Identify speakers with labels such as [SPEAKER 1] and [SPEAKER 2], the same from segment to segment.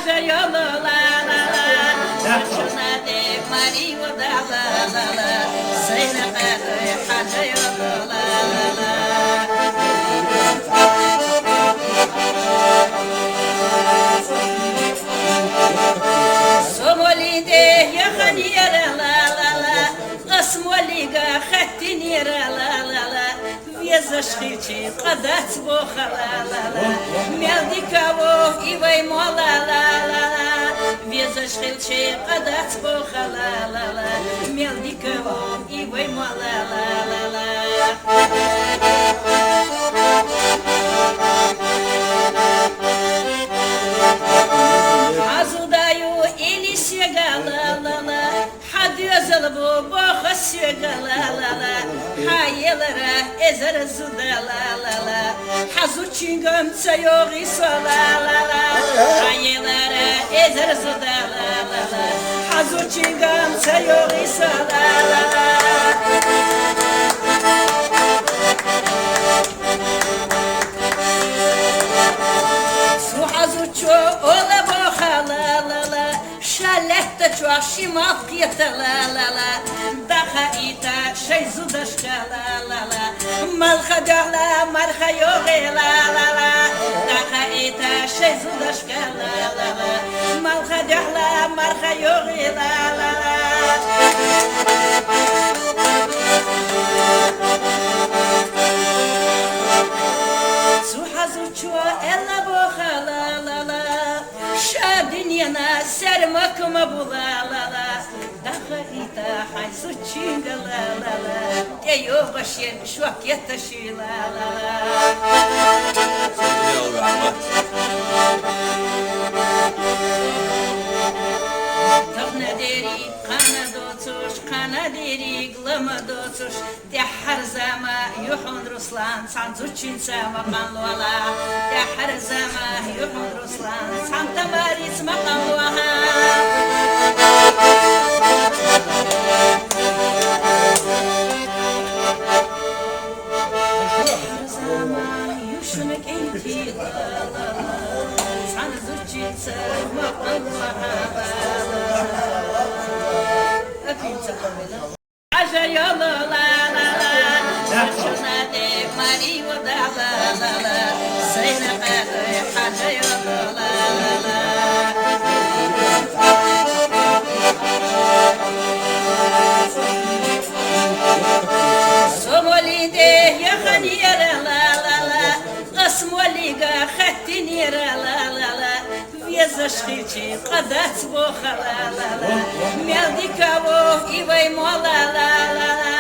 [SPEAKER 1] haja yolu la la la, saçına de mariyo da la la la, seyre kadar haja yolu la la la. Somali'de yakın yere la la la, Asmoliga xattin yere la la la, Viezaşkici qadat boxa la la la, Meldikavo ivay mola la la la, Viezaşkici qadat boxa la la la, Meldikavo ivay mola la la la. Azudаю ili sega la la la, Hadözül bu boxa sega la la la, Hayelara ezer zuda la la la, Hazu çingöm çayog isa la la la, Hayelara ezer zuda la la la, Hazu çingöm çayog isa la la la. Suhazuço ola boxa la la la, Şaletta çok şimalkiyata la la la, Daha ita şey zudashka la la la, Malha dağla marha yoğe la la la, Daha ita şey zudashka la la la, Malha dağla marha yoğe la la la. Suhazuço ella boxa la la la, Şadinyana sermakma bula la la, Daha ita haysu çinga la la la, Eyo başyen şuaketa şi la la la. Tavna deri kana dotuş, kana deri glama dotuş, De her zama yuhun Ruslan, Sanzuçin sama kanluala, De her zama yuhun Ruslan, Santa Maris makanluaha. Her zama yuşumek enti la la la, Sanzuçin sama kanluaha. Haja yolu la la la, saçına de mariyo da la la la, seyre kadar haja yolu la la la. Somali'de yakın yere la la la, Asmoliga xattin yere la la la, Viezaşkici qadat boxa la la la, Meldikavo ivay mola la la la,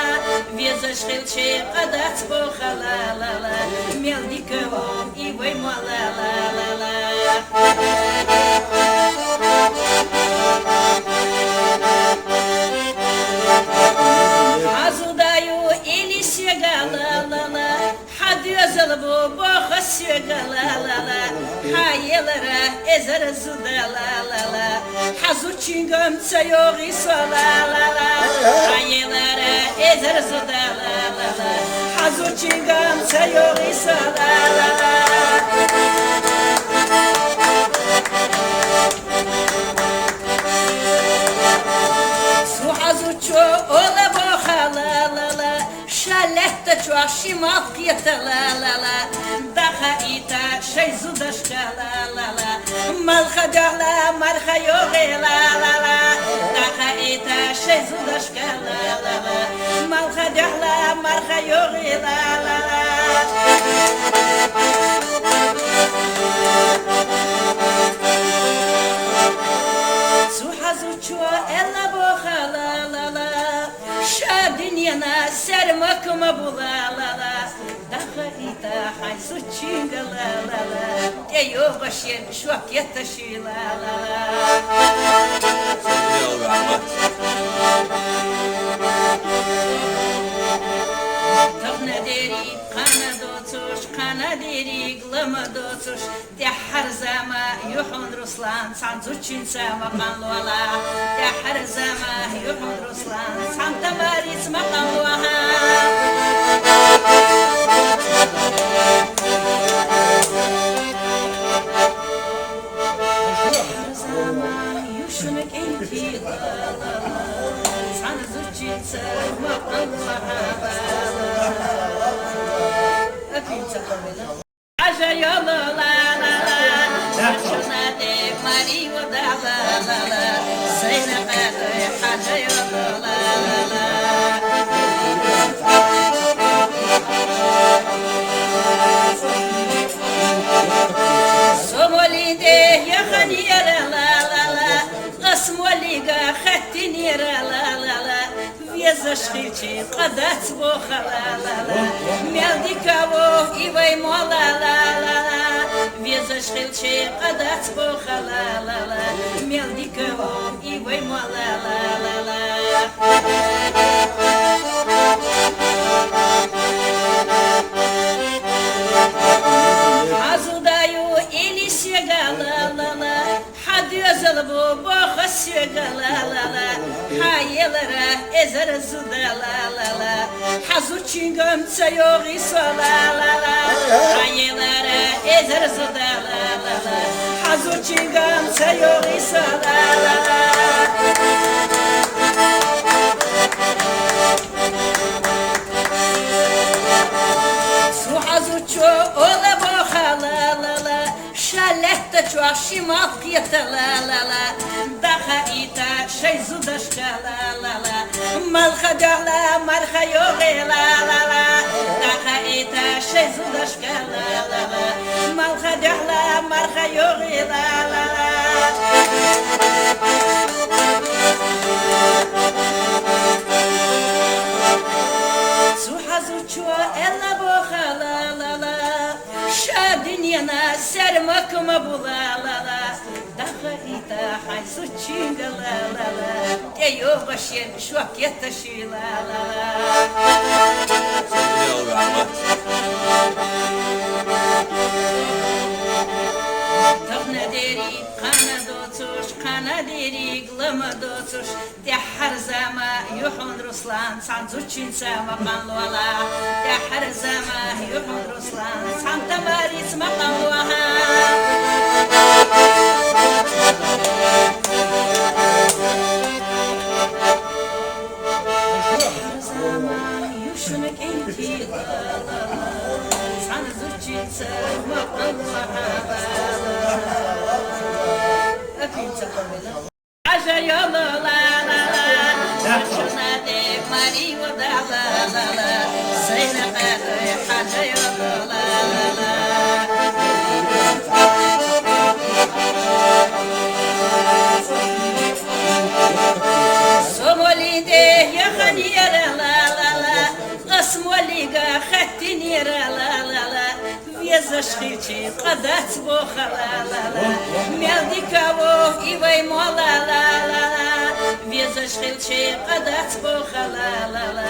[SPEAKER 1] Viezaşkici qadat boxa la la la, Meldikavo ivay mola la la la. Azudаю ili sega la la la, Hadözül bu boxa sega la la la, Hayelara ezer zuda la la la, Hazu çingöm çayog isa la la la, Hayelara ezer zuda la la la, Hazu çingöm çayog isa la la la. Suhazuço ola boxa la la la, Şaletta çok şimalkiyata la la la, Daha ita şey zudashka la la la, Malha dağla marha yoğe la la la, Daha ita şey zudashka la la la, Malha dağla marha yoğe la la la. Suhazuço ella boxa la la la, Şadinyana sermakma bula la la, Daha ita haysu çinga la la la, Eyo başyen şuaketa şi la la la. Tavna deri kana dotuş, kana deri glama dotuş, De her zama yuhun Ruslan, Sanzuçin sama kanluala, De her zama yuhun Ruslan, Santa Maris makanluaha. Her zaman yuşunuk enti la la la San zuçitsa maqallah Öpeyim sana Aja yolu la la la Şuna dek mariyo da la la la Zeynep haja yolu la la la Somolide yakın yere la la la Asmoliga khattin yere la la la Везашхичи кадать боха la la la Мелдикаво ивай мола la la la Везашхичи кадать боха la la la Мелдикаво ивай мола la la la Azudаю ili sega la la la Hadiyazal bu boha sega la la la Hayelara ezer zuda la la la Hazu çingam tsayogi so la la la Hayelara ezer zuda la la la Hazu çingam tsayogi so la la la Suhazuço ola boha la la la Şaletta çok şimal kıyata la la la Daha ita şey zudaşka la la la Malha dağla malha yoğe la la la Daha ita şey zudaşka la la la Malha dağla malha yoğe la la la Suhazuço ella boha la la la Şadinyana sermakma bula la la Daha ita haysu çinga la la la Deyo başen şoketa şi la la la Tavna deri kana dotuş kana deri glama dotuş De her zama yuhun Ruslan sanzuçin sama kanluala De her zama yuhun Ruslan Santa Maris makanluaha Her zaman yuşunuk enti la la la Sanzuçin sama kanluaha Öpeyim sana Aja yolu la la la Şuna dek mariyo da la la la Zeynep haja yolu la la la Somolide yakın yere la la la Asmoliga khattin yere la la la Везашхичи кадать боха la la la Мелдикаво ивай мола la la la Везашхичи кадать боха la la la